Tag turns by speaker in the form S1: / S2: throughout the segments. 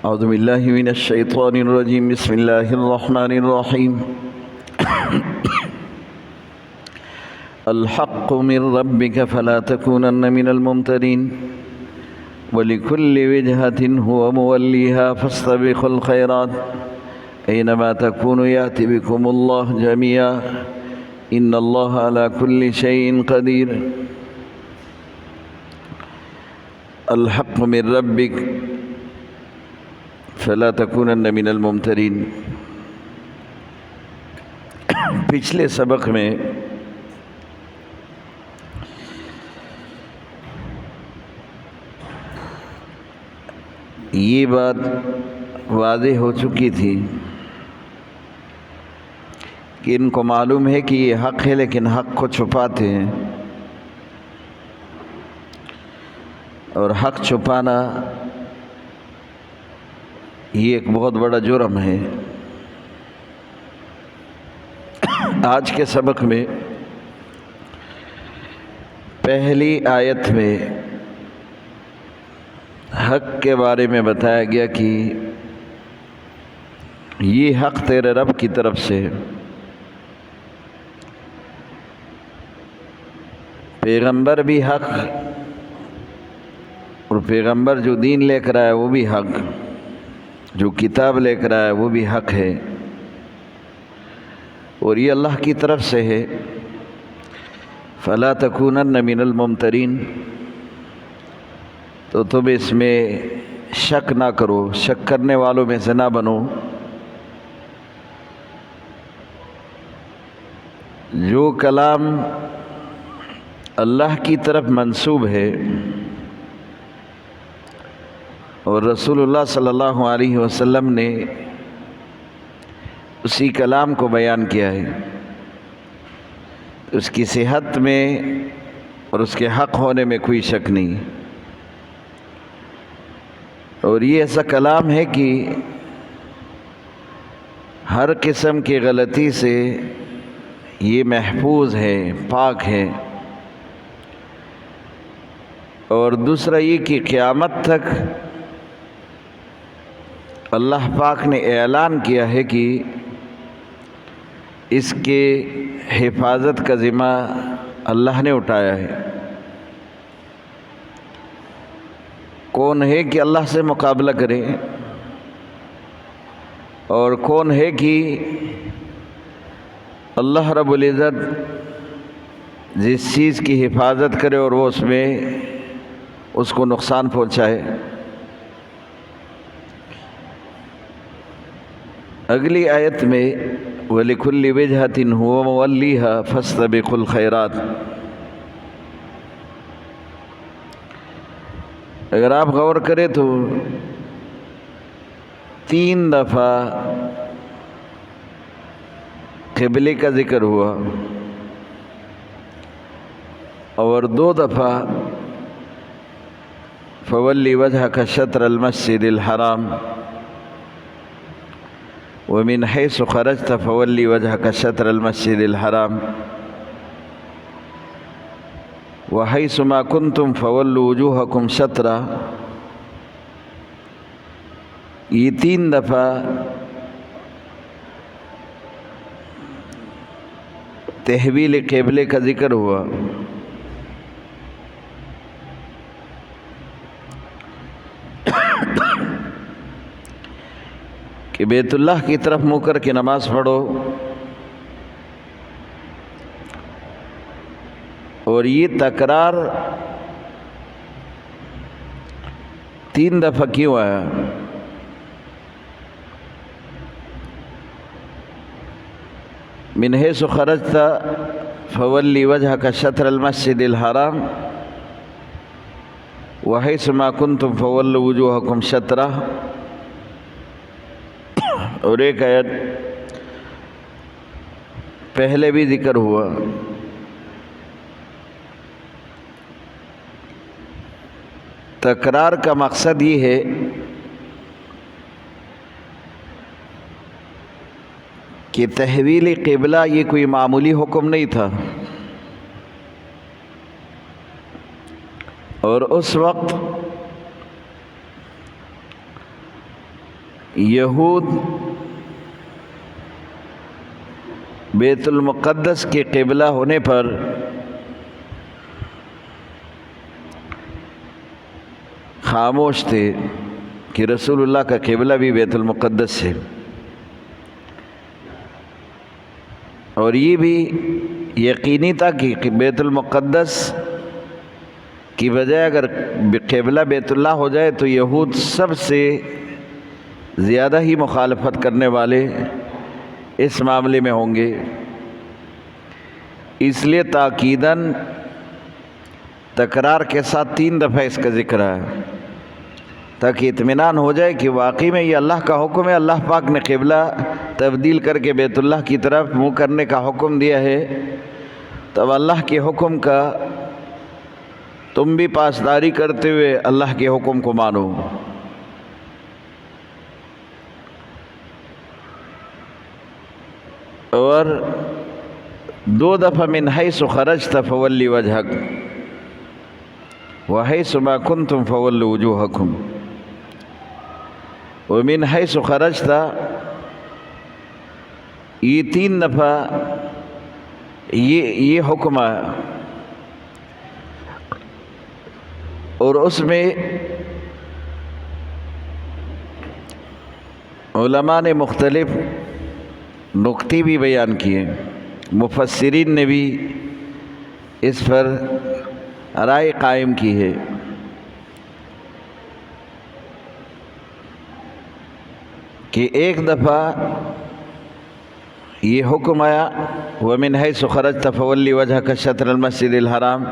S1: اعوذ باللہ من الشیطان الرجیم بسم اللہ الرحمن الرحیم الحق من ربک فلا تکونن من الممترین ولکل وجہة هو مولیہا فاستبقوا الخیرات اینما تکونوا یأتی بکم اللہ جميعا ان اللہ علی کل شیء قدیر الحق من ربک فلا تکونن من الممترین۔ پچھلے سبق میں یہ بات واضح ہو چکی تھی کہ ان کو معلوم ہے کہ یہ حق ہے لیکن حق کو چھپاتے ہیں، اور حق چھپانا یہ ایک بہت بڑا جرم ہے۔ آج کے سبق میں پہلی آیت میں حق کے بارے میں بتایا گیا کہ یہ حق تیرے رب کی طرف سے ہے، پیغمبر بھی حق، اور پیغمبر جو دین لے کر آیا وہ بھی حق، جو کتاب لے کر آیا وہ بھی حق ہے، اور یہ اللہ کی طرف سے ہے۔ فلا تکونن من الممترین، تو تم اس میں شک نہ کرو، شک کرنے والوں میں سے نہ بنو۔ جو کلام اللہ کی طرف منسوب ہے اور رسول اللہ صلی اللہ علیہ وسلم نے اسی کلام کو بیان کیا ہے، اس کی صحت میں اور اس کے حق ہونے میں کوئی شک نہیں، اور یہ ایسا کلام ہے کہ ہر قسم کی غلطی سے یہ محفوظ ہے، پاک ہے، اور دوسرا یہ کہ قیامت تک اللہ پاک نے اعلان کیا ہے کہ اس کے حفاظت کا ذمہ اللہ نے اٹھایا ہے۔ کون ہے کہ اللہ سے مقابلہ کرے، اور کون ہے کہ اللہ رب العزت جس چیز کی حفاظت کرے اور وہ اس میں اس کو نقصان پہنچائے۔ اگلی آیت میں وَلِكُلِّ وِجْهَةٍ هُوَ مُوَلِّيهَا فَاسْتَبِقُوا الْخَيْرَاتِ، اگر آپ غور کریں تو 3 دفعہ قبلے کا ذکر ہوا اور 2 دفعہ فَوَلِّ وَجْهَكَ شَطْرَ الْمَسْجِدِ الْحَرَامِ وَمِنْ حَيْثُ خَرَجْتَ فَوَلِّ وَجْهَكَ شَطْرَ الْمَسْجِدِ الْحَرَامِ وَحَيْثُ مَا كُنْتُمْ فَوَلُّوا وُجُوهَكُمْ شَطْرَهُ، یہ 3 دفعہ تحویل قبلے کا ذکر ہوا۔ کہ بیت اللہ کی طرف منہ کر کے نماز پڑھو، اور یہ تکرار 3 دفعہ کیوں آیا؟ من حیث خرجت فولی وجهك شطر المسجد الحرام وحیث ما کنتم فولوا وجوهكم شطرہ، اور ایک آیت پہلے بھی ذکر ہوا۔ تکرار کا مقصد یہ ہے کہ تحویل قبلہ یہ کوئی معمولی حکم نہیں تھا، اور اس وقت یہود بیت المقدس کے قبلہ ہونے پر خاموش تھے کہ رسول اللہ کا قبلہ بھی بیت المقدس ہے، اور یہ بھی یقینی تھا کہ بیت المقدس کی بجائے اگر قبلہ بیت اللہ ہو جائے تو یہود سب سے زیادہ ہی مخالفت کرنے والے اس معاملے میں ہوں گے، اس لیے تاکیداً تکرار کے ساتھ 3 دفعہ اس کا ذکر ہے تاکہ اطمینان ہو جائے کہ واقعی میں یہ اللہ کا حکم ہے، اللہ پاک نے قبلہ تبدیل کر کے بیت اللہ کی طرف منہ کرنے کا حکم دیا ہے، تب اللہ کے حکم کا تم بھی پاسداری کرتے ہوئے اللہ کے حکم کو مانو۔ اور 2 دفعہ من حیث خرجت فولی وجہک وحیث ما کنتم فولوا وجوہکم، ومن حیث خرجت یہ 3 دفعہ یہ حکم آیا، اور اس میں علماء نے مختلف نکتے بھی بیان کیے، مفسرین نے بھی اس پر رائے قائم کی ہے۔ کہ ایک دفعہ یہ حکم آیا وَمِنْ حَيْثُ خَرَجْتَ فَوَلِّ وَجْهَكَ شَطْرَ الْمَسْجِدِ الْحَرَامِ،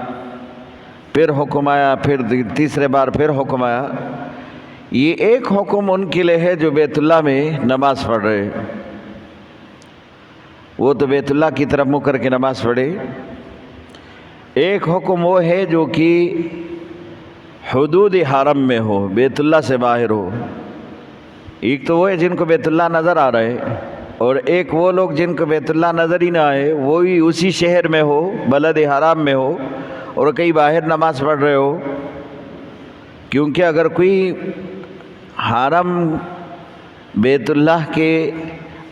S1: پھر حکم آیا، پھر تیسرے بار پھر حکم آیا۔ یہ ایک حکم ان کے لیے ہے جو بیت اللہ میں نماز پڑھ رہے، وہ تو بیت اللہ کی طرف منہ کر کے نماز پڑھے۔ ایک حکم وہ ہے جو کہ حدود حرم میں ہو، بیت اللہ سے باہر ہو۔ ایک تو وہ ہے جن کو بیت اللہ نظر آ رہا ہے، اور ایک وہ لوگ جن کو بیت اللہ نظر ہی نہ آئے، وہی اسی شہر میں ہو، بلد حرام میں ہو، اور کئی باہر نماز پڑھ رہے ہو۔ کیونکہ اگر کوئی حرم بیت اللہ کے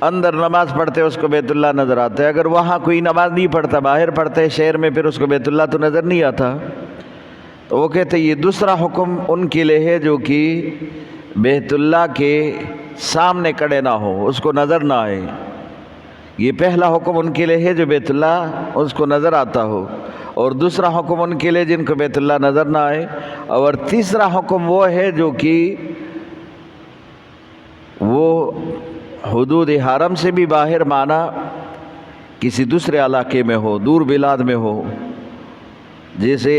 S1: اندر نماز پڑھتے اس کو بیت اللہ نظر آتا ہے، اگر وہاں کوئی نماز نہیں پڑھتا، باہر پڑھتا ہے شہر میں، پھر اس کو بیت اللہ تو نظر نہیں آتا۔ تو وہ کہتے ہیں یہ دوسرا حکم ان کے لیے ہے جو کہ بیت اللہ کے سامنے کھڑے نہ ہو، اس کو نظر نہ آئے۔ یہ پہلا حکم ان کے لیے ہے جو بیت اللہ اس کو نظر آتا ہو، اور دوسرا حکم ان کے لیے جن کو بیت اللہ نظر نہ آئے، اور تیسرا حکم وہ ہے جو کہ وہ حدود حرم سے بھی باہر مانا کسی دوسرے علاقے میں ہو، دور بلاد میں ہو، جیسے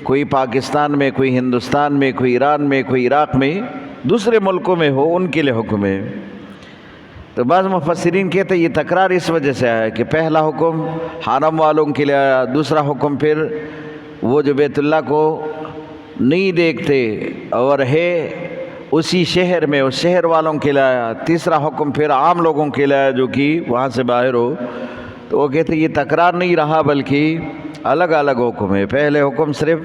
S1: کوئی پاکستان میں، کوئی ہندوستان میں، کوئی ایران میں، کوئی عراق میں، دوسرے ملکوں میں ہو، ان کے لیے حکم ہے۔ تو بعض مفسرین کہتے ہیں یہ تکرار اس وجہ سے آیا کہ پہلا حکم حرم والوں کے لیے آیا، دوسرا حکم پھر وہ جو بیت اللہ کو نہیں دیکھتے اور ہے اسی شہر میں، اس شہر والوں کے لیے آیا، تیسرا حکم پھر عام لوگوں کے لیے آیا جو کہ وہاں سے باہر ہو۔ تو وہ کہتے ہیں یہ تکرار نہیں رہا بلکہ الگ الگ حکم ہے۔ پہلے حکم صرف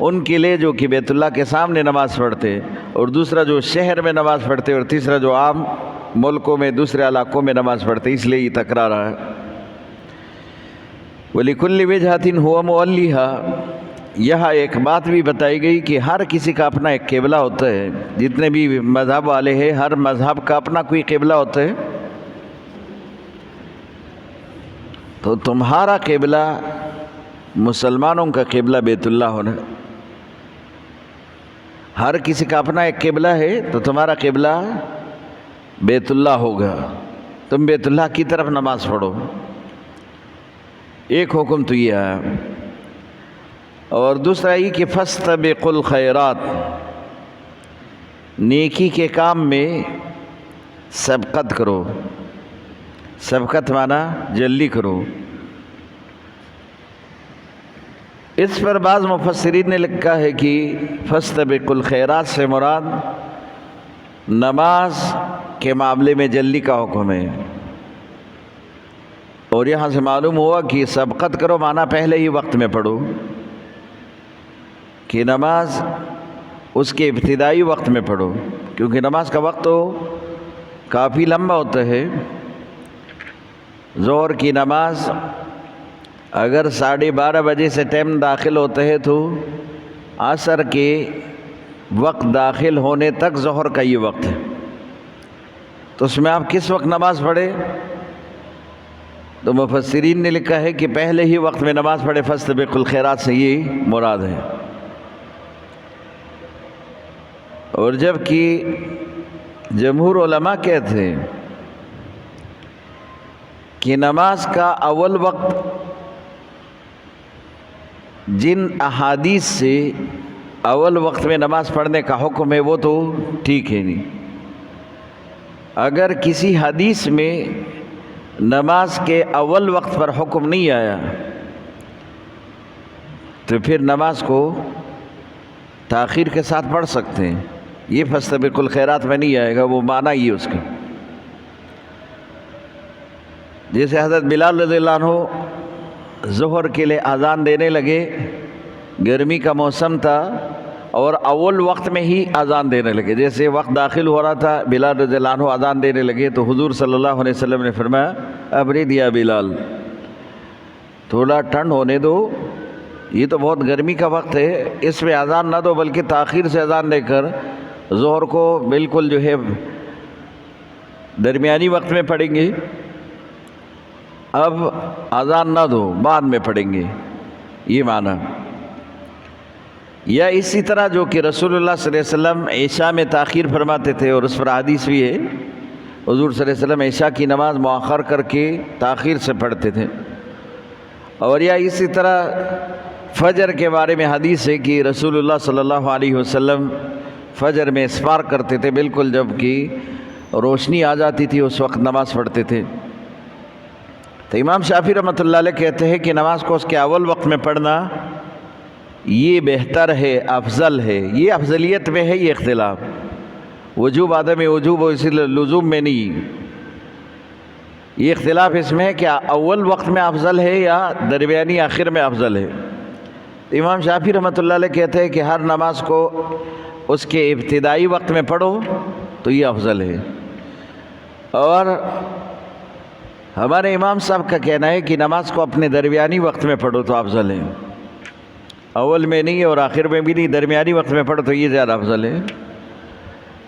S1: ان کے لیے جو کہ بیت اللہ کے سامنے نماز پڑھتے، اور دوسرا جو شہر میں نماز پڑھتے، اور تیسرا جو عام ملکوں میں دوسرے علاقوں میں نماز پڑھتے، اس لیے یہ تکرار ہے۔ وَلِكُلِّ وِجْهَةٍ هُوَ مُوَلِّهَا، یہاں ایک بات بھی بتائی گئی کہ ہر کسی کا اپنا ایک قبلہ ہوتا ہے، جتنے بھی مذہب والے ہیں ہر مذہب کا اپنا کوئی قبلہ ہوتا ہے۔ تو تمہارا قبلہ مسلمانوں کا قبلہ بیت اللہ ہونا، ہر کسی کا اپنا ایک قبلہ ہے، تو تمہارا قبلہ بیت اللہ ہوگا، تم بیت اللہ کی طرف نماز پڑھو۔ ایک حکم تو یہ ہے، اور دوسرا یہ کہ فاستبقوا الخیرات، نیکی کے کام میں سبقت کرو۔ سبقت مانا جلدی کرو۔ اس پر بعض مفسرین نے لکھا ہے کہ فاستبقوا الخیرات سے مراد نماز کے معاملے میں جلدی کا حکم ہے، اور یہاں سے معلوم ہوا کہ سبقت کرو مانا پہلے ہی وقت میں پڑھو، کہ نماز اس کے ابتدائی وقت میں پڑھو، کیونکہ نماز کا وقت تو کافی لمبا ہوتا ہے۔ ظہر کی نماز اگر 12:30 بجے سے ٹائم داخل ہوتا ہے تو عصر کے وقت داخل ہونے تک ظہر کا یہ وقت ہے، تو اس میں آپ کس وقت نماز پڑھیں؟ تو مفسرین نے لکھا ہے کہ پہلے ہی وقت میں نماز پڑھے، فاستبقوا الخیرات سے یہ مراد ہے۔ اور جب کہ جمہور علماء کہتے ہیں کہ نماز کا اول وقت جن احادیث سے اول وقت میں نماز پڑھنے کا حکم ہے وہ تو ٹھیک ہے نہیں، اگر کسی حدیث میں نماز کے اول وقت پر حکم نہیں آیا تو پھر نماز کو تاخیر کے ساتھ پڑھ سکتے ہیں۔ یہ فاستبقوا الخیرات میں نہیں آئے گا، وہ معنی ہی اس کا۔ جیسے حضرت بلال رضی اللہ عنہ ظہر کے لیے اذان دینے لگے، گرمی کا موسم تھا اور اول وقت میں ہی اذان دینے لگے، جیسے وقت داخل ہو رہا تھا بلال رضی اللہ عنہ اذان دینے لگے تو حضور صلی اللہ علیہ وسلم نے فرمایا ابرد یا بلال، تھوڑا ٹھنڈ ہونے دو، یہ تو بہت گرمی کا وقت ہے، اس میں اذان نہ دو بلکہ تاخیر سے اذان دے کر ظہر کو بالکل جو ہے درمیانی وقت میں پڑھیں گے، اب اذان نہ دو بعد میں پڑھیں گے، یہ معنی۔ یا اسی طرح جو کہ رسول اللہ صلی اللہ علیہ وسلم عشاء میں تاخیر فرماتے تھے اور اس پر حدیث بھی ہے، حضور صلی اللہ علیہ وسلم عشاء کی نماز مؤخر کر کے تاخیر سے پڑھتے تھے۔ اور یا اسی طرح فجر کے بارے میں حدیث ہے کہ رسول اللہ صلی اللہ علیہ وسلم فجر میں اسفار کرتے تھے، بالکل جب کہ روشنی آ جاتی تھی اس وقت نماز پڑھتے تھے۔ تو امام شافعی رحمۃ اللہ علیہ کہتے ہیں کہ نماز کو اس کے اول وقت میں پڑھنا یہ بہتر ہے، افضل ہے۔ یہ افضلیت میں ہے یہ اختلاف، وجوب عدم وجوب و اسی لزوم میں نہیں، یہ اختلاف اس میں ہے کہ اول وقت میں افضل ہے یا درمیانی آخر میں افضل ہے۔ امام شافعی رحمۃ اللہ علیہ کہتے ہیں کہ ہر نماز کو اس کے ابتدائی وقت میں پڑھو تو یہ افضل ہے، اور ہمارے امام صاحب کا کہنا ہے کہ نماز کو اپنے درمیانی وقت میں پڑھو تو افضل ہے، اول میں نہیں اور آخر میں بھی نہیں، درمیانی وقت میں پڑھو تو یہ زیادہ افضل ہے۔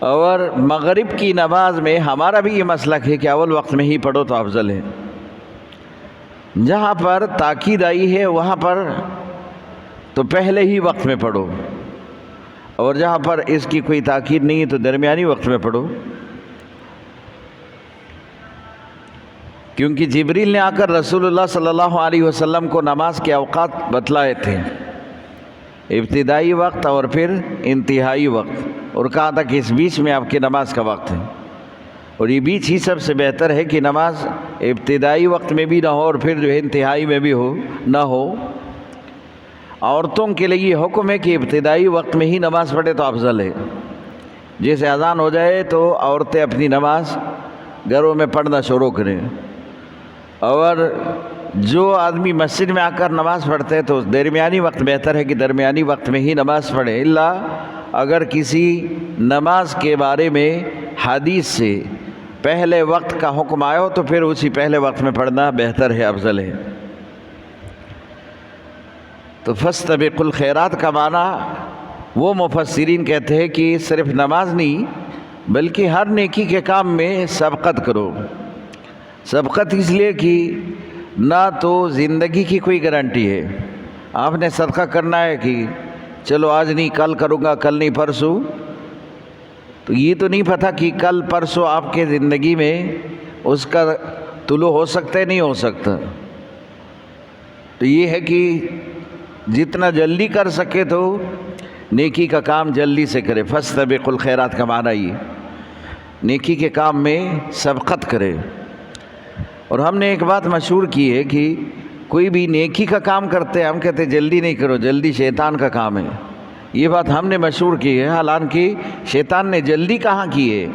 S1: اور مغرب کی نماز میں ہمارا بھی یہ مسلک ہے کہ اول وقت میں ہی پڑھو تو افضل ہے۔ جہاں پر تاکید آئی ہے وہاں پر تو پہلے ہی وقت میں پڑھو، اور جہاں پر اس کی کوئی تاکید نہیں ہے تو درمیانی وقت میں پڑھو، کیونکہ جبریل نے آ کر رسول اللہ صلی اللہ علیہ وسلم کو نماز کے اوقات بتلائے تھے، ابتدائی وقت اور پھر انتہائی وقت، اور کہا تھا کہ اس بیچ میں آپ کی نماز کا وقت ہے، اور یہ بیچ ہی سب سے بہتر ہے کہ نماز ابتدائی وقت میں بھی نہ ہو اور پھر جو ہے انتہائی میں بھی نہ ہو۔ عورتوں کے لیے یہ حکم ہے کہ ابتدائی وقت میں ہی نماز پڑھے تو افضل ہے، جیسے اذان ہو جائے تو عورتیں اپنی نماز گھروں میں پڑھنا شروع کریں، اور جو آدمی مسجد میں آ کر نماز پڑھتے ہیں تو درمیانی وقت بہتر ہے کہ درمیانی وقت میں ہی نماز پڑھے، الا اگر کسی نماز کے بارے میں حدیث سے پہلے وقت کا حکم آیا ہو تو پھر اسی پہلے وقت میں پڑھنا بہتر ہے، افضل ہے۔ تو فاستبقوا الخیرات کا معنی وہ مفسرین کہتے ہیں کہ صرف نماز نہیں بلکہ ہر نیکی کے کام میں سبقت کرو۔ سبقت اس لیے کہ نہ تو زندگی کی کوئی گارنٹی ہے، آپ نے صدقہ کرنا ہے کہ چلو آج نہیں کل کروں گا، کل نہیں پرسوں، تو یہ تو نہیں پتہ کہ کل پرسوں آپ کے زندگی میں اس کا طلوع ہو سکتا ہے نہیں ہو سکتا۔ تو یہ ہے کہ جتنا جلدی کر سکے تو نیکی کا کام جلدی سے کرے۔ فاستبقوا الخیرات کا معنی یہ نیکی کے کام میں سبقت کرے۔ اور ہم نے ایک بات مشہور کی ہے کہ کوئی بھی نیکی کا کام کرتے ہیں ہم کہتے ہیں جلدی نہیں کرو، جلدی شیطان کا کام ہے، یہ بات ہم نے مشہور کی ہے، حالانکہ شیطان نے جلدی کہاں کی ہے،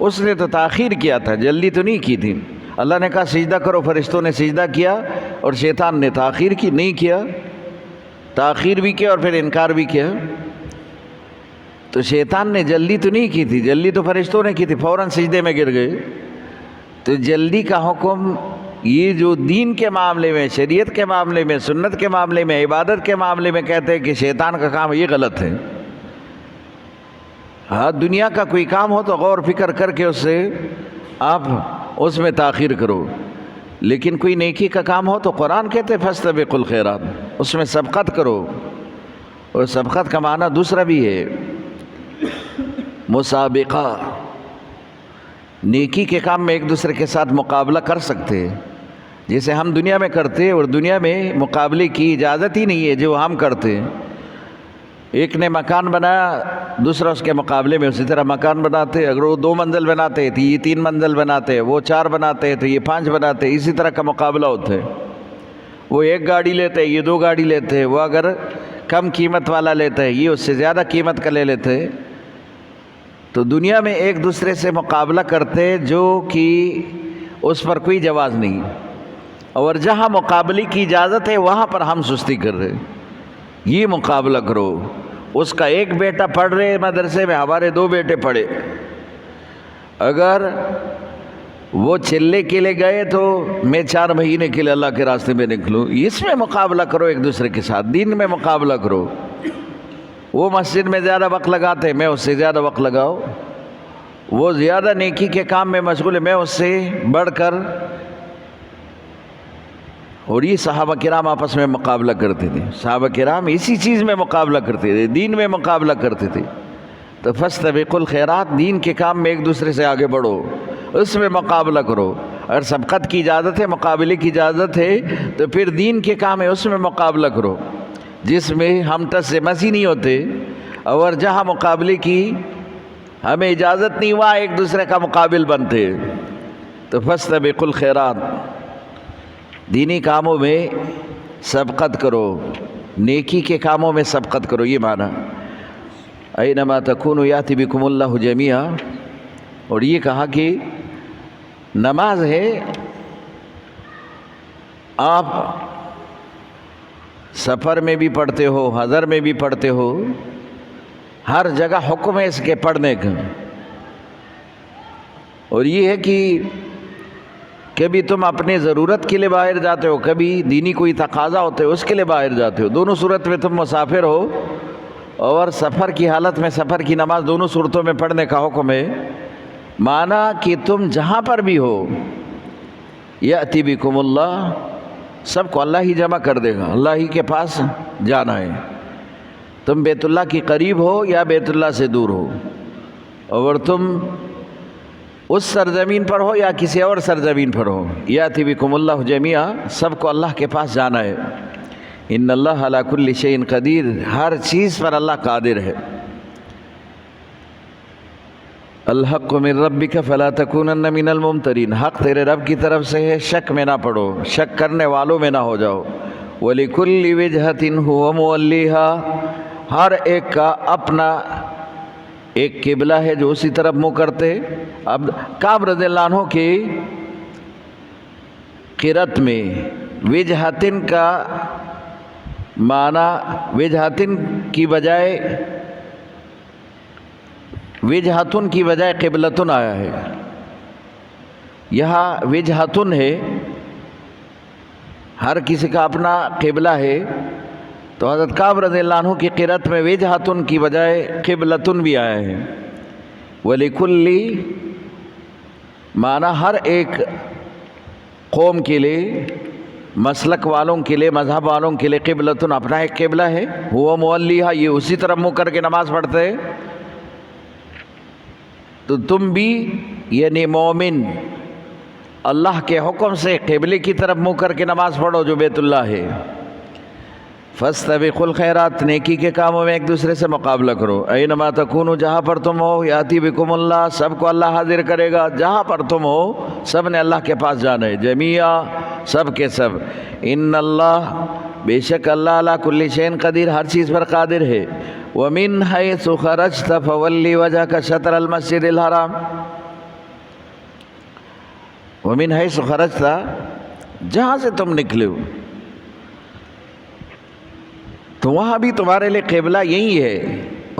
S1: اس نے تو تاخیر کیا تھا، جلدی تو نہیں کی تھی۔ اللہ نے کہا سجدہ کرو، فرشتوں نے سجدہ کیا، اور شیطان نے تاخیر کی، نہیں کیا، تاخیر بھی کیا اور پھر انکار بھی کیا۔ تو شیطان نے جلدی تو نہیں کی تھی، جلدی تو فرشتوں نے کی تھی، فوراً سجدے میں گر گئے۔ تو جلدی کا حکم یہ جو دین کے معاملے میں، شریعت کے معاملے میں، سنت کے معاملے میں، عبادت کے معاملے میں کہتے ہیں کہ شیطان کا کام یہ غلط ہے۔ ہاں دنیا کا کوئی کام ہو تو غور فکر کر کے آپ اس میں تاخیر کرو، لیکن کوئی نیکی کا کام ہو تو قرآن کہتے فاستبقوا الخیرات، اس میں سبقت کرو۔ اور سبقت کا معنی دوسرا بھی ہے، مسابقہ۔ نیکی کے کام میں ایک دوسرے کے ساتھ مقابلہ کر سکتے ہیں، جیسے ہم دنیا میں کرتے ہیں، اور دنیا میں مقابلے کی اجازت ہی نہیں ہے جو ہم کرتے ہیں۔ ایک نے مکان بنایا، دوسرا اس کے مقابلے میں اسی طرح مکان بناتے، اگر وہ 2 منزل بناتے تو یہ 3 منزل بناتے، وہ 4 بناتے تو یہ 5 بناتے، اسی طرح کا مقابلہ ہوتا ہے۔ وہ 1 گاڑی لیتے، یہ 2 گاڑی لیتے، وہ اگر کم قیمت والا لیتا ہے، یہ اس سے زیادہ قیمت کا لے لیتے۔ تو دنیا میں ایک دوسرے سے مقابلہ کرتے جو کہ اس پر کوئی جواز نہیں، اور جہاں مقابلے کی اجازت ہے وہاں پر ہم سستی کر رہے۔ یہ مقابلہ کرو، اس کا 1 بیٹا پڑھ رہے مدرسے میں، ہمارے 2 بیٹے پڑھے، اگر وہ چلے کے لیے گئے تو میں 4 مہینے کے لیے اللہ کے راستے میں نکلوں۔ اس میں مقابلہ کرو ایک دوسرے کے ساتھ، دین میں مقابلہ کرو۔ وہ مسجد میں زیادہ وقت لگاتے، میں اس سے زیادہ وقت لگاؤ۔ وہ زیادہ نیکی کے کام میں مشغول ہے، میں اس سے بڑھ کر۔ اور یہ صحابہ کرام آپس میں مقابلہ کرتے تھے، صحابہ کرام اسی چیز میں مقابلہ کرتے تھے، دین میں مقابلہ کرتے تھے۔ تو فاستبقوا الخیرات، دین کے کام میں ایک دوسرے سے آگے بڑھو، اس میں مقابلہ کرو۔ اگر سبقت کی اجازت ہے، مقابلے کی اجازت ہے، تو پھر دین کے کام ہے اس میں مقابلہ کرو، جس میں ہم ٹس سے مسی نہیں ہوتے۔ اور جہاں مقابلے کی ہمیں اجازت نہیں، وہاں ایک دوسرے کا مقابل بنتے۔ تو فاستبقوا الخیرات، دینی کاموں میں سبقت کرو، نیکی کے کاموں میں سبقت کرو، یہ معنی اینما تکونوا یاتی بکم اللہ جمیعا۔ اور یہ کہا کہ نماز ہے، آپ سفر میں بھی پڑھتے ہو، حضر میں بھی پڑھتے ہو، ہر جگہ حکم ہے اس کے پڑھنے کا۔ اور یہ ہے کہ کبھی تم اپنے ضرورت کے لیے باہر جاتے ہو، کبھی دینی کوئی تقاضا ہوتا ہے اس کے لیے باہر جاتے ہو، دونوں صورت میں تم مسافر ہو، اور سفر کی حالت میں سفر کی نماز دونوں صورتوں میں پڑھنے کا حکم ہے۔ معنی کہ تم جہاں پر بھی ہو، یأتی بکم اللہ، سب کو اللہ ہی جمع کر دے گا، اللہ ہی کے پاس جانا ہے۔ تم بیت اللہ کی قریب ہو یا بیت اللہ سے دور ہو، اور تم اس سرزمین پر ہو یا کسی اور سرزمین پر ہو، یأتی بکم اللہ جمیعا، سب کو اللہ کے پاس جانا ہے۔ ان اللہ علی کل شیء قدیر، ہر چیز پر اللہ قادر ہے۔ الحق من ربک فلا تکونن من الممترین، حق تیرے رب کی طرف سے ہے، شک میں نہ پڑو، شک کرنے والوں میں نہ ہو جاؤ۔ وَلِكُلِّ وِجْهَةٍ هُوَ مُوَلِّيهَا، ہر ایک کا اپنا ایک قبلہ ہے جو اسی طرف منہ کرتے۔ اب کعب رضی اللہ عنہ کی قرأت میں وجہتن کا معنی، وجہتن کی بجائے وجہتن کی بجائے قبلتن آیا ہے، یہاں وجہتن ہے، ہر کسی کا اپنا قبلہ ہے۔ تو حضرت کعب رضی اللہ عنہ کی قرأت میں وجہتن کی بجائے قبلتن بھی آیا ہے۔ وَلِكُلِّ معنی ہر ایک قوم کے لیے، مسلک والوں کے لیے، مذہب والوں کے لیے قبلتن اپنا ایک قبلہ ہے، ہوا مولیہا، یہ اسی طرف منہ کر کے نماز پڑھتے ہیں۔ تو تم بھی یعنی مومن اللہ کے حکم سے قبلے کی طرف منہ کر کے نماز پڑھو جو بیت اللہ ہے۔ فاستبقوا الخیرات، نیکی کے کاموں میں ایک دوسرے سے مقابلہ کرو۔ اینما تکونوا، جہاں پر تم ہو، یاتی بکم اللہ، سب کو اللہ حاضر کرے گا، جہاں پر تم ہو سب نے اللہ کے پاس جانا ہے، جمیعا، سب کے سب۔ ان اللہ، بے شک اللہ علی کل شیء قدیر، ہر چیز پر قادر ہے۔ ومن حیث خرجت فولی وجہک شطر المسجد الحرام، ومن حیث خرجت، جہاں سے تم نکلے ہو تو وہاں بھی تمہارے لیے قبلہ یہی ہے،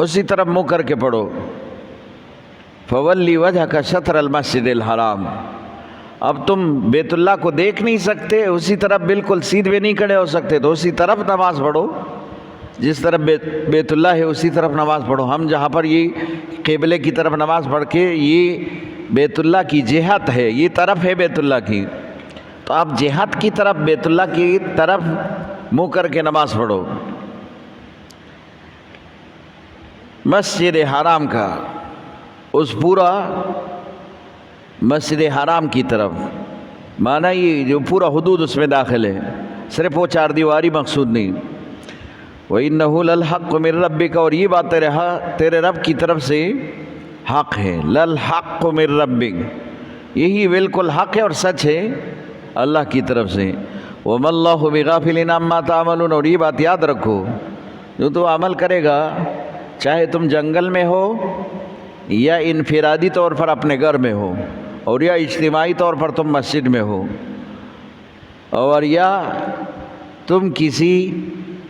S1: اسی طرف منہ کر کے پڑھو۔ فولی وجہک شطر المسجد الحرام، اب تم بیت اللہ کو دیکھ نہیں سکتے، اسی طرف بالکل سیدھے نہیں کھڑے ہو سکتے، تو اسی طرف نماز پڑھو، جس طرف بیت اللہ ہے اسی طرف نماز پڑھو۔ ہم جہاں پر یہ قبلے کی طرف نماز پڑھ کے، یہ بیت اللہ کی جہت ہے، یہ طرف ہے بیت اللہ کی، تو آپ جہت کی طرف بیت اللہ کی طرف منہ کر کے نماز پڑھو۔ مسجد حرام کا، اس پورا مسجد حرام کی طرف، معنی یہ جو پورا حدود اس میں داخل ہے، صرف وہ چار دیواری مقصود نہیں۔ وَإِنَّهُ لَلْحَقُّ مِن رَبِّكَ، اور یہ بات تیرے رب کی طرف سے حق ہے۔ لَلْحَقُّ مِن رَبِّكَ، یہی بالکل حق ہے اور سچ ہے اللہ کی طرف سے۔ وَمَا اللَّهُ بِغَافِلٍ عَمَّا تَعْمَلُونَ، اور یہ بات یاد رکھو، جو تو عمل کرے گا، چاہے تم جنگل میں ہو یا انفرادی طور پر اپنے گھر میں ہو، اور یا اجتماعی طور پر تم مسجد میں ہو، اور یا تم کسی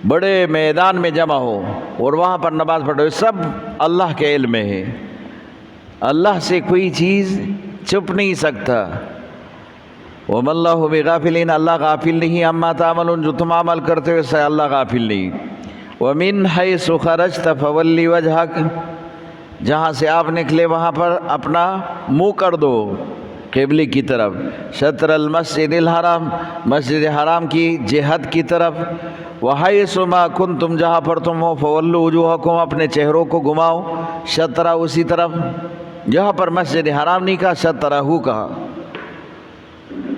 S1: بڑے میدان میں جمع ہو اور وہاں پر نماز پڑھو، سب اللہ کے علم میں ہے۔ اللہ سے کوئی چیز چھپ نہیں سکتا۔ وَمَا اللَّهُ بِغَافِلٍ، اللہ غافل نہیں، عَمَّا تَعْمَلُونَ، جو تم عمل کرتے ہو اس سے اللہ غافل نہیں۔ وَمِنْ حَيْثُ خَرَجْتَ فَوَلِّ وَجْهَكَ، جہاں سے آپ نکلے وہاں پر اپنا منہ کر دو قبلے کی طرف۔ شطر المسجد الحرام، مسجد حرام کی جہت کی طرف۔ وَحَيْثُ مَا كُنْتُمْ، جہاں پر تم ہو، فَوَلُّوا وُجُوهَكُمْ، اپنے چہروں کو گھماؤ، شطرہ اسی طرف، جہاں پر مسجد حرام نہیں کہا، شطرہ کہا،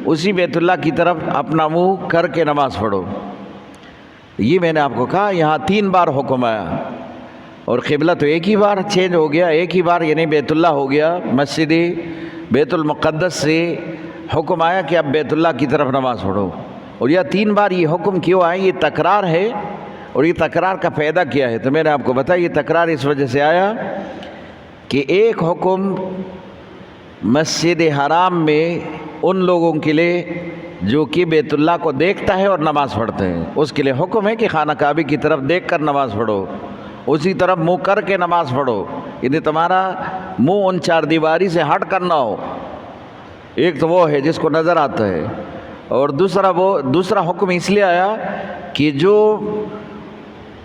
S1: اسی بیت اللہ کی طرف اپنا منہ کر کے نماز پڑھو۔ یہ میں نے آپ کو کہا یہاں 3 بار حکم آیا، اور قبلہ تو ایک ہی بار چینج ہو گیا، ایک ہی بار یعنی بیت اللہ ہو گیا، مسجد بیت المقدس سے حکم آیا کہ اب بیت اللہ کی طرف نماز پڑھو۔ اور یہ 3 بار یہ حکم کیوں آئے؟ یہ تکرار ہے، اور یہ تکرار کا فائدہ کیا ہے؟ تو میں نے آپ کو بتایا یہ تکرار اس وجہ سے آیا کہ ایک حکم مسجد حرام میں ان لوگوں کے لیے جو کہ بیت اللہ کو دیکھتا ہے اور نماز پڑھتے ہیں، اس کے لیے حکم ہے کہ خانہ کعبہ کی طرف دیکھ کر نماز پڑھو، اسی طرف منہ کر کے نماز پڑھو، یعنی تمہارا منہ ان 4 دیواری سے ہٹ کر نہ ہو۔ ایک تو وہ ہے جس کو نظر آتا ہے، اور دوسرا حکم اس لیے آیا کہ جو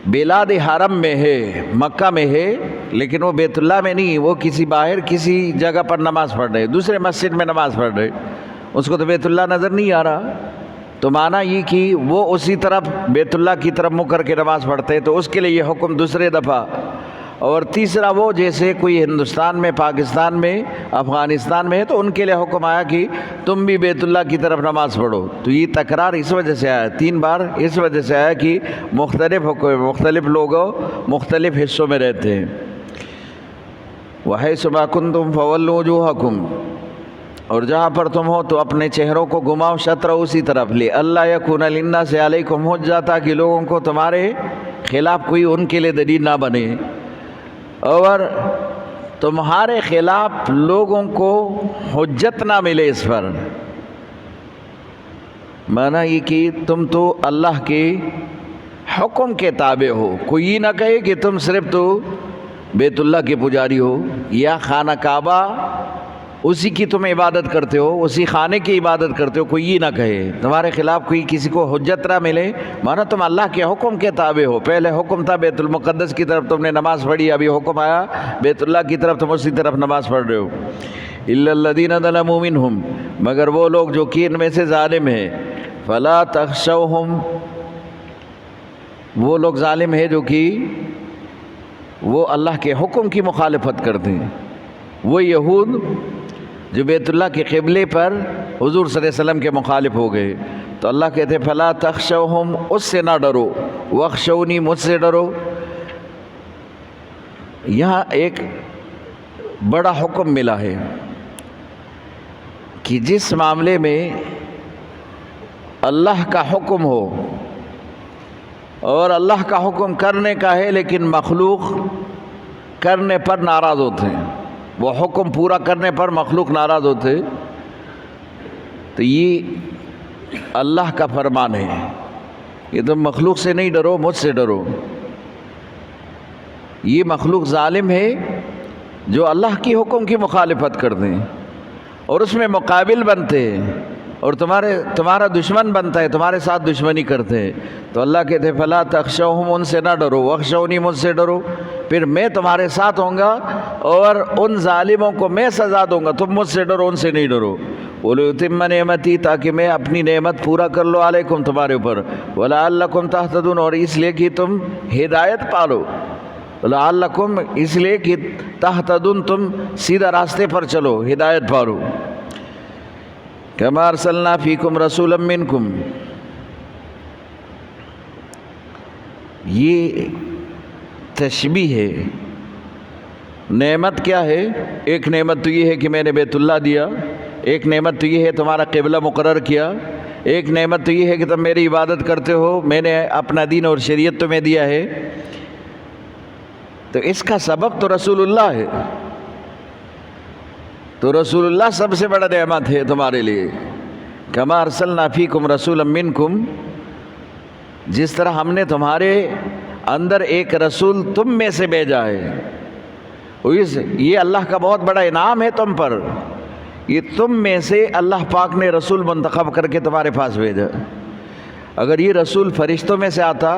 S1: بلاد حرم میں ہے، مکہ میں ہے، لیکن وہ بیت اللہ میں نہیں، وہ کسی باہر کسی جگہ پر نماز پڑھ رہے، دوسرے مسجد میں نماز پڑھ رہے، اس کو تو بیت اللہ نظر نہیں آ رہا، تو معنی یہ کہ وہ اسی طرف بیت اللہ کی طرف منہ کر کے نماز پڑھتے ہیں، تو اس کے لیے یہ حکم دوسرے دفعہ۔ اور تیسرا وہ جیسے کوئی ہندوستان میں، پاکستان میں، افغانستان میں ہے، تو ان کے لیے حکم آیا کہ تم بھی بیت اللہ کی طرف نماز پڑھو۔ تو یہ تکرار اس وجہ سے آیا، 3 بار اس وجہ سے آیا کہ مختلف لوگ مختلف حصوں میں رہتے ہیں۔ وَحَيْثُ مَا كُنْتُمْ فَوَلُّوا وُجُوهَكُمْ، اور جہاں پر تم ہو تو اپنے چہروں کو گھماؤ، شطر اسی طرف لے۔ اللہ یکون للناس علیکم حجۃ، تاکہ لوگوں کو تمہارے خلاف کوئی ان کے لیے دلیل نہ بنے، اور تمہارے خلاف لوگوں کو حجت نہ ملے اس پر۔ معنی یہ کہ تم تو اللہ کے حکم کے تابع ہو، کوئی یہ نہ کہے کہ تم صرف تو بیت اللہ کے پجاری ہو، یا خانہ کعبہ اسی کی تم عبادت کرتے ہو، اسی خانے کی عبادت کرتے ہو، کوئی یہ نہ کہے، تمہارے خلاف کوئی کسی کو حجت نہ ملے، مانا تم اللہ کے حکم کے تابع ہو۔ پہلے حکم تھا بیت المقدس کی طرف تم نے نماز پڑھی، ابھی حکم آیا بیت اللہ کی طرف تم اسی طرف نماز پڑھ رہے ہو۔ الا الذین ظلموا منہم، مگر وہ لوگ جو کہ ان میں سے ظالم ہیں، فلا تخشوہم، وہ لوگ ظالم ہیں جو کہ وہ اللہ کے حکم کی مخالفت کرتے ہیں، وہ یہود جو بیت اللہ کے قبلے پر حضور صلی اللہ علیہ وسلم کے مخالف ہو گئے، تو اللہ کہتے ہیں فلا تخشوہم، اس سے نہ ڈرو، واخشونی، مجھ سے ڈرو۔ یہاں ایک بڑا حکم ملا ہے کہ جس معاملے میں اللہ کا حکم ہو اور اللہ کا حکم کرنے کا ہے، لیکن مخلوق کرنے پر ناراض ہوتے ہیں، وہ حکم پورا کرنے پر مخلوق ناراض ہوتے، تو یہ اللہ کا فرمان ہے کہ تم مخلوق سے نہیں ڈرو، مجھ سے ڈرو۔ یہ مخلوق ظالم ہے جو اللہ کی حکم کی مخالفت کرتے ہیں اور اس میں مقابل بنتے ہیں اور تمہارا دشمن بنتا ہے، تمہارے ساتھ دشمنی کرتے ہیں، تو اللہ کہتے ہیں فلا تخشوہم، ان سے نہ ڈرو، واخشونی، مجھ سے ڈرو، پھر میں تمہارے ساتھ ہوں گا اور ان ظالموں کو میں سزا دوں گا، تم مجھ سے ڈرو، ان سے نہیں ڈرو۔ وَلِأُتِمَّ نِعْمَتِي، تاکہ میں اپنی نعمت پورا کر لو علیکم، تمہارے اوپر، وَلَعَلَّكُمْ تَهْتَدُونَ، اور اس لیے کہ تم ہدایت پالو، لعلکم، اس لیے کہ تہتدون، تم سیدھا راستے پر چلو، ہدایت پالو۔ کما ارسلنا فیکم رسولا منکم، یہ تشبیہ ہے۔ نعمت کیا ہے؟ ایک نعمت تو یہ ہے کہ میں نے بیت اللہ دیا، ایک نعمت تو یہ ہے تمہارا قبلہ مقرر کیا، ایک نعمت تو یہ ہے کہ تم میری عبادت کرتے ہو، میں نے اپنا دین اور شریعت تمہیں دیا ہے، تو اس کا سبب تو رسول اللہ ہے، تو رسول اللہ سب سے بڑا نعمت ہے تمہارے لیے۔ کما ارسلنا فیکم رسولا منکم، جس طرح ہم نے تمہارے اندر ایک رسول تم میں سے بھیجا ہے، یہ اللہ کا بہت بڑا انعام ہے تم پر، یہ تم میں سے اللہ پاک نے رسول منتخب کر کے تمہارے پاس بھیجا۔ اگر یہ رسول فرشتوں میں سے آتا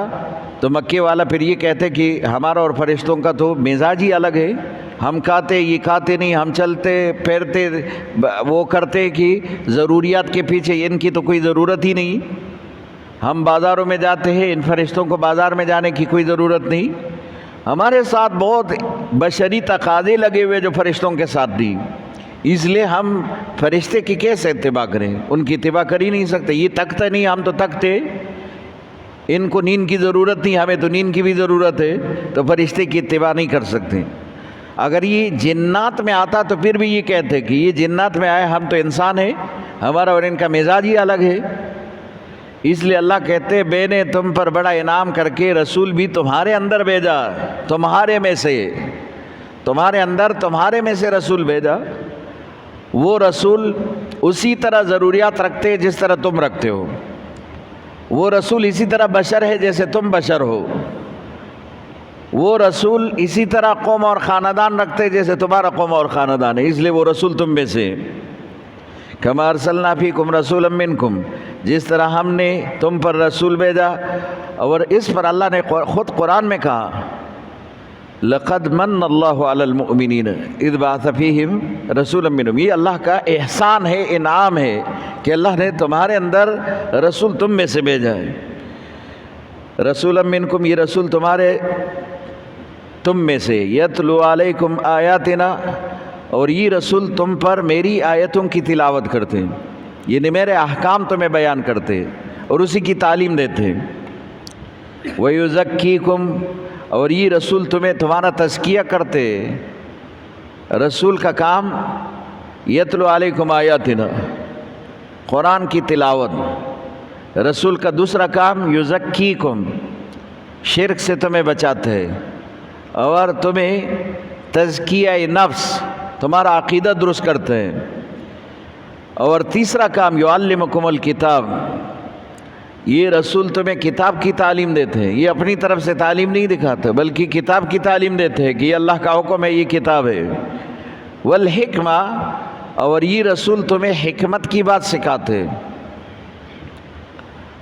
S1: تو مکے والا پھر یہ کہتے کہ ہمارا اور فرشتوں کا تو مزاج ہی الگ ہے، ہم کھاتے یہ کھاتے نہیں، ہم چلتے پھرتے وہ کرتے کہ ضروریات کے پیچھے، ان کی تو کوئی ضرورت ہی نہیں، ہم بازاروں میں جاتے ہیں، ان فرشتوں کو بازار میں جانے کی کوئی ضرورت نہیں، ہمارے ساتھ بہت بشری تقاضے لگے ہوئے جو فرشتوں کے ساتھ نہیں، اس لیے ہم فرشتے کی کیسے اتباع کریں؟ ان کی اتباع کر ہی نہیں سکتے، یہ تکتے نہیں، ہم تو تکتے، ان کو نیند کی ضرورت نہیں، ہمیں تو نیند کی بھی ضرورت ہے، تو فرشتے کی اتباع نہیں کر سکتے۔ اگر یہ جنات میں آتا تو پھر بھی یہ کہتے کہ یہ جنات میں آئے، ہم تو انسان ہیں، ہمارا اور ان کا مزاج ہی الگ ہے، اس لیے اللہ کہتے میں نے تم پر بڑا انعام کر کے رسول بھی تمہارے اندر بھیجا، تمہارے میں سے، تمہارے اندر تمہارے میں سے رسول بھیجا۔ وہ رسول اسی طرح ضروریات رکھتے جس طرح تم رکھتے ہو، وہ رسول اسی طرح بشر ہے جیسے تم بشر ہو، وہ رسول اسی طرح قوم اور خاندان رکھتے جیسے تمہارا قوم اور خاندان ہے، اس لیے وہ رسول تم میں سے۔ کما ارسلنا فیکم رسولا منکم، جس طرح ہم نے تم پر رسول بھیجا، اور اس پر اللہ نے خود قرآن میں کہا لقد من اللہ علی المؤمنین اذ بعث فیہم رسولا منہم، یہ اللہ کا احسان ہے، انعام ہے کہ اللہ نے تمہارے اندر رسول تم میں سے بھیجا ہے۔ رسولا منکم، یہ رسول تم میں سے، یتلو علیکم آیاتنا، اور یہ رسول تم پر میری آیتوں کی تلاوت کرتے ہیں، یعنی میرے احکام تمہیں بیان کرتے اور اسی کی تعلیم دیتے۔ وَيُزَكِّيكُمْ، اور یہ رسول تمہارا تزکیہ کرتے۔ رسول کا کام یتلو علیکم آیاتنا، قرآن کی تلاوت۔ رسول کا دوسرا کام یزکیکم، شرک سے تمہیں بچاتے ہیں اور تمہیں تزکیہ نفس، تمہارا عقیدہ درست کرتے ہیں۔ اور تیسرا کام یعلمکم الکتاب، یہ رسول تمہیں کتاب کی تعلیم دیتے ہیں، یہ اپنی طرف سے تعلیم نہیں دکھاتے بلکہ کتاب کی تعلیم دیتے ہیں کہ یہ اللہ کا حکم ہے، یہ کتاب ہے۔ والحکمہ، اور یہ رسول تمہیں حکمت کی بات سکھاتے ہیں،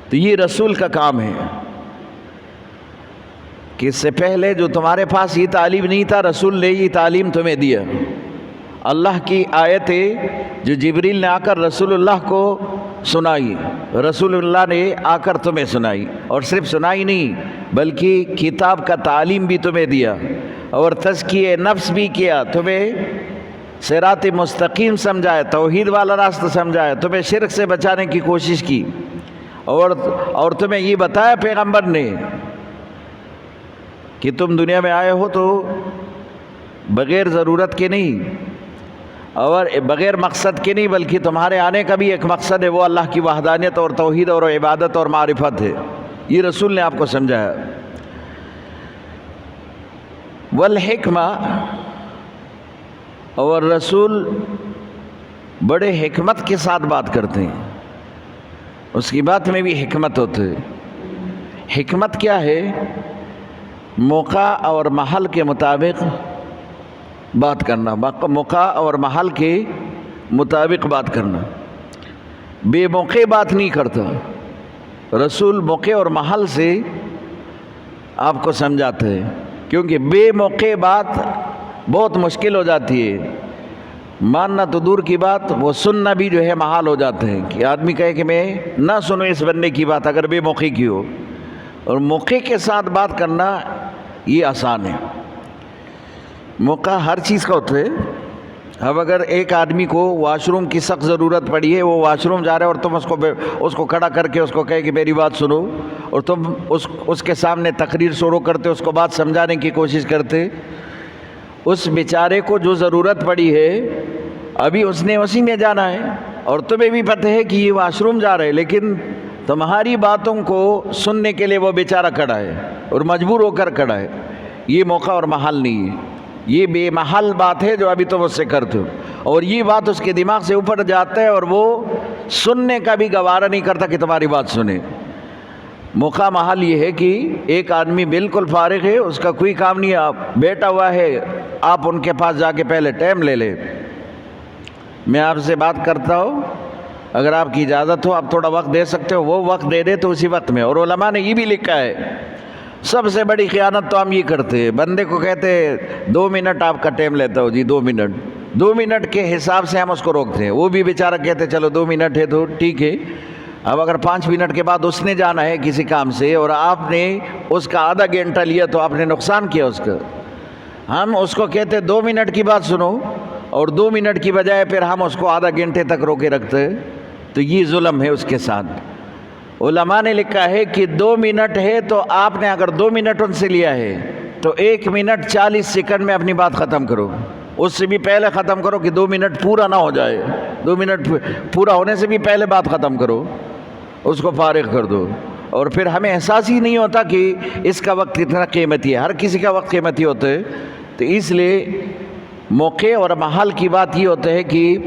S1: تو یہ رسول کا کام ہے کہ اس سے پہلے جو تمہارے پاس یہ تعلیم نہیں تھا، رسول نے یہ تعلیم تمہیں دیا۔ اللہ کی آیتیں جو جبریل نے آ کر رسول اللہ کو سنائی، رسول اللہ نے آ کر تمہیں سنائی، اور صرف سنائی نہیں بلکہ کتاب کا تعلیم بھی تمہیں دیا، اور تزکیہ نفس بھی کیا، تمہیں صراط مستقیم سمجھایا، توحید والا راستہ سمجھایا، تمہیں شرک سے بچانے کی کوشش کی، اور تمہیں یہ بتایا پیغمبر نے کہ تم دنیا میں آئے ہو تو بغیر ضرورت کے نہیں اور بغیر مقصد کے نہیں، بلکہ تمہارے آنے کا بھی ایک مقصد ہے، وہ اللہ کی وحدانیت اور توحید اور عبادت اور معرفت ہے، یہ رسول نے آپ کو سمجھایا۔ والحکمہ، اور رسول بڑے حکمت کے ساتھ بات کرتے ہیں، اس کی بات میں بھی حکمت ہوتی ہے۔ حکمت کیا ہے؟ موقع اور محل کے مطابق بات کرنا، موقع اور محل کے مطابق بات کرنا، بے موقع بات نہیں کرتا۔ رسول موقع اور محل سے آپ کو سمجھاتے ہیں، کیونکہ بے موقع بات بہت مشکل ہو جاتی ہے، ماننا تو دور کی بات، وہ سننا بھی جو ہے محال ہو جاتے ہیں کہ آدمی کہے کہ میں نہ سنوں اس بندے کی بات اگر بے موقع کی ہو، اور موقع کے ساتھ بات کرنا یہ آسان ہے۔ موقع ہر چیز کا ہوتا ہے۔ اب اگر ایک آدمی کو واش روم کی سخت ضرورت پڑی ہے، وہ واش روم جا رہا ہے اور تم اس کو کھڑا کر کے اس کو کہے کہ میری بات سنو، اور تم اس کے سامنے تقریر شروع کرتے، اس کو بات سمجھانے کی کوشش کرتے، اس بیچارے کو جو ضرورت پڑی ہے ابھی اس نے اسی میں جانا ہے، اور تمہیں بھی پتہ ہے کہ یہ واش روم جا رہے ہیں، لیکن تمہاری باتوں کو سننے کے لیے وہ بیچارہ کھڑا ہے اور مجبور ہو کر کھڑا ہے۔ یہ موقع اور محل نہیں ہے، یہ بے محل بات ہے جو ابھی تم اس سے کرتے ہو، اور یہ بات اس کے دماغ سے اوپر جاتا ہے اور وہ سننے کا بھی گوارہ نہیں کرتا کہ تمہاری بات سنے۔ موقع محل یہ ہے کہ ایک آدمی بالکل فارغ ہے، اس کا کوئی کام نہیں ہے، آپ بیٹھا ہوا ہے، آپ ان کے پاس جا کے پہلے ٹائم لے لیں، میں آپ سے بات کرتا ہوں، اگر آپ کی اجازت ہو آپ تھوڑا وقت دے سکتے ہو، وہ وقت دے دے تو اسی وقت میں۔ اور علماء نے یہ بھی لکھا ہے، سب سے بڑی خیانت تو ہم یہ کرتے ہیں، بندے کو کہتے ہیں 2 منٹ آپ کا ٹائم لیتا ہو جی، 2 منٹ کے حساب سے ہم اس کو روکتے ہیں، وہ بھی بیچارہ کہتے چلو 2 منٹ ہے تو ٹھیک ہے۔ اب اگر 5 منٹ کے بعد اس نے جانا ہے کسی کام سے اور آپ نے اس کا آدھا گھنٹہ لیا تو آپ نے نقصان کیا اس کا۔ ہم اس کو کہتے 2 منٹ کی بات سنو، اور 2 منٹ کی بجائے پھر ہم اس کو آدھا گھنٹے تک روکے رکھتے ہیں، تو یہ ظلم ہے اس کے ساتھ۔ علماء نے لکھا ہے کہ 2 منٹ ہے تو آپ نے اگر 2 منٹ ان سے لیا ہے تو 1 منٹ 40 سیکنڈ میں اپنی بات ختم کرو، اس سے بھی پہلے ختم کرو کہ 2 منٹ پورا نہ ہو جائے، 2 منٹ پورا ہونے سے بھی پہلے بات ختم کرو، اس کو فارغ کر دو۔ اور پھر ہمیں احساس ہی نہیں ہوتا کہ اس کا وقت کتنا قیمتی ہے، ہر کسی کا وقت قیمتی ہوتا ہے، تو اس لیے موقع اور محل کی بات یہ ہوتا ہے کہ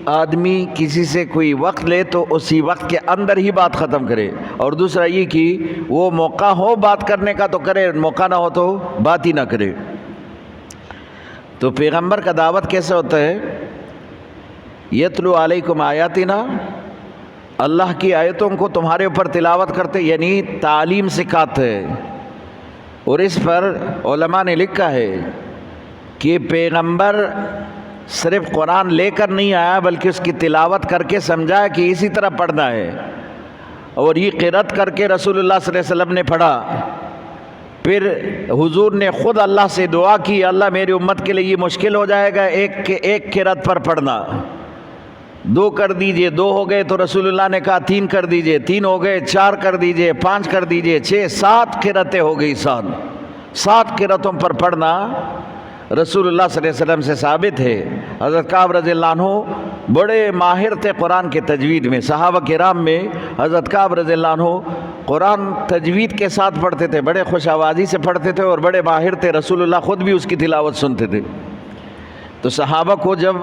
S1: آدمی کسی سے کوئی وقت لے تو اسی وقت کے اندر ہی بات ختم کرے، اور دوسرا یہ کہ وہ موقع ہو بات کرنے کا تو کرے، موقع نہ ہو تو بات ہی نہ کرے۔ تو پیغمبر کا دعوت کیسے ہوتا ہے؟ یتلو علیکم آیاتنا، اللہ کی آیتوں کو تمہارے اوپر تلاوت کرتے، یعنی تعلیم سکھاتے۔ اور اس پر علماء نے لکھا ہے کہ پیغمبر صرف قرآن لے کر نہیں آیا بلکہ اس کی تلاوت کر کے سمجھایا کہ اسی طرح پڑھنا ہے، اور یہ قرأت کر کے رسول اللہ صلی اللہ علیہ وسلم نے پڑھا۔ پھر حضور نے خود اللہ سے دعا کی، اللہ میری امت کے لیے یہ مشکل ہو جائے گا ایک قرأت پر پڑھنا، 2 کر دیجئے، 2 ہو گئے تو رسول اللہ نے کہا 3 کر دیجئے، 3 ہو گئے 4 کر دیجئے، 5 کر دیجئے، 6 7 قرأتیں ہو گئی، 7 قرأتوں پر پڑھنا رسول اللہ صلی اللہ علیہ وسلم سے ثابت ہے۔ حضرت کعب رضی اللہ عنہ بڑے ماہر تھے قرآن کے تجوید میں، صحابہ کرام میں حضرت کعب رضی اللہ عنہ قرآن تجوید کے ساتھ پڑھتے تھے، بڑے خوش آوازی سے پڑھتے تھے اور بڑے ماہر تھے، رسول اللہ خود بھی اس کی تلاوت سنتے تھے۔ تو صحابہ کو جب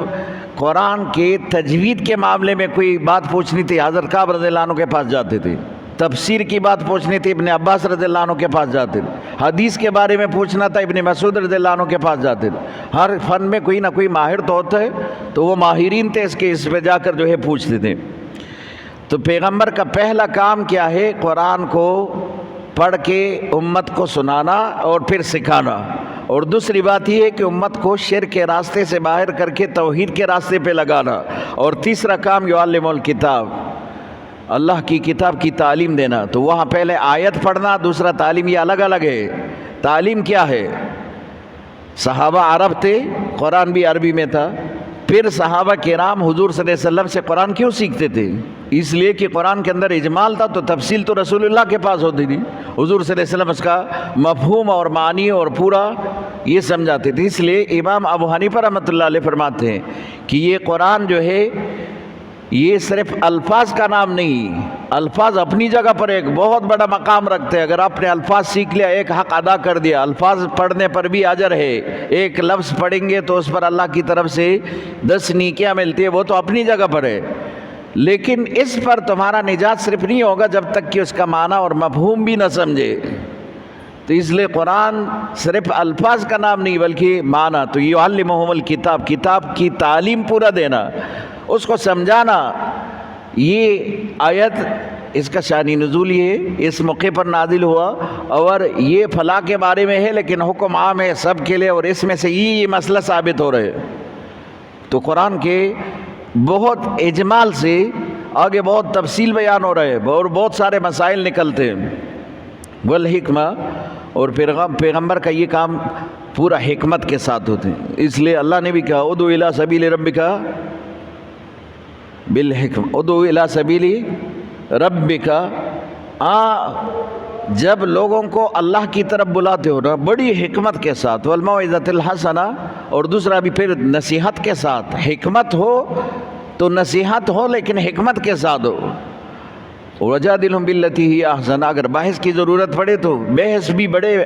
S1: قرآن کے تجوید کے معاملے میں کوئی بات پوچھنی تھی حضرت کعب رضی اللہ عنہ کے پاس جاتے تھے، تفسیر کی بات پوچھنی تھی ابن عباس رضی اللہ عنہ کے پاس جاتے تھے، حدیث کے بارے میں پوچھنا تھا ابن مسعود رضی اللہ عنہ کے پاس جاتے تھے۔ ہر فن میں کوئی نہ کوئی ماہر تو ہوتا ہے، تو وہ ماہرین تھے اس پہ جا کر جو ہے پوچھتے تھے۔ تو پیغمبر کا پہلا کام کیا ہے؟ قرآن کو پڑھ کے امت کو سنانا اور پھر سکھانا، اور دوسری بات یہ ہے کہ امت کو شرک کے راستے سے باہر کر کے توحید کے راستے پہ لگانا، اور تیسرا کام یعلم الکتاب، اللہ کی کتاب کی تعلیم دینا۔ تو وہاں پہلے آیت پڑھنا، دوسرا تعلیم، یہ الگ الگ ہے۔ تعلیم کیا ہے؟ صحابہ عرب تھے، قرآن بھی عربی میں تھا، پھر صحابہ کرام حضور صلی اللہ علیہ وسلم سے قرآن کیوں سیکھتے تھے؟ اس لیے کہ قرآن کے اندر اجمال تھا، تو تفصیل تو رسول اللہ کے پاس ہوتی تھی، حضور صلی اللہ علیہ وسلم اس کا مفہوم اور معنی اور پورا یہ سمجھاتے تھے۔ اس لیے امام ابو حنیفہ رحمۃ اللہ علیہ فرماتے ہیں کہ یہ قرآن جو ہے یہ صرف الفاظ کا نام نہیں، الفاظ اپنی جگہ پر ایک بہت بڑا مقام رکھتے ہیں۔ اگر آپ نے الفاظ سیکھ لیا، ایک حق ادا کر دیا، الفاظ پڑھنے پر بھی اجر ہے، ایک لفظ پڑھیں گے تو اس پر اللہ کی طرف سے 10 نیکیاں ملتی ہے، وہ تو اپنی جگہ پر ہے، لیکن اس پر تمہارا نجات صرف نہیں ہوگا جب تک کہ اس کا معنی اور مفہوم بھی نہ سمجھے۔ تو اس لیے قرآن صرف الفاظ کا نام نہیں بلکہ معنی. تو یعلمہم الکتاب، کتاب کی تعلیم پورا دینا، اس کو سمجھانا. یہ آیت اس کا شان نزول یہ ہے، اس موقع پر نازل ہوا، اور یہ فلاح کے بارے میں ہے لیکن حکم عام ہے سب کے لیے، اور اس میں سے یہ مسئلہ ثابت ہو رہے. تو قرآن کے بہت اجمال سے آگے بہت تفصیل بیان ہو رہے ہیں اور بہت سارے مسائل نکلتے ہیں. والحکمہ، اور پیغمبر کا یہ کام پورا حکمت کے ساتھ ہوتے ہیں. اس لیے اللہ نے بھی کہا ادعو الی سبیل ربک بالحکمہ، ادعو الی سبیل ربک. جب لوگوں کو اللہ کی طرف بلاتے ہو نا بڑی حکمت کے ساتھ، والموعظۃ الحسنہ، اور دوسرا بھی پھر نصیحت کے ساتھ. حکمت ہو تو نصیحت ہو لیکن حکمت کے ساتھ ہو. وجادلہم باللتی ہی احسن، اگر بحث کی ضرورت پڑے تو بحث بھی بڑے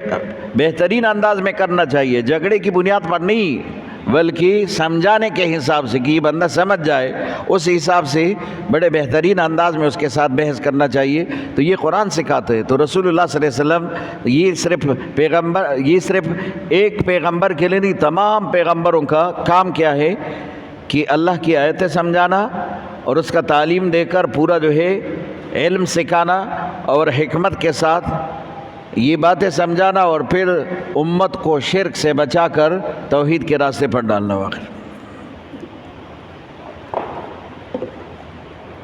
S1: بہترین انداز میں کرنا چاہیے، جھگڑے کی بنیاد پر نہیں بلکہ سمجھانے کے حساب سے کہ یہ بندہ سمجھ جائے، اس حساب سے بڑے بہترین انداز میں اس کے ساتھ بحث کرنا چاہیے. تو یہ قرآن سکھاتے ہیں. تو رسول اللہ صلی اللہ علیہ وسلم یہ صرف ایک پیغمبر کے لیے نہیں، تمام پیغمبروں کا کام کیا ہے کہ اللہ کی آیتیں سمجھانا اور اس کا تعلیم دے کر پورا جو ہے علم سکھانا اور حکمت کے ساتھ یہ باتیں سمجھانا، اور پھر امت کو شرک سے بچا کر توحید کے راستے پر ڈالنا. واقعی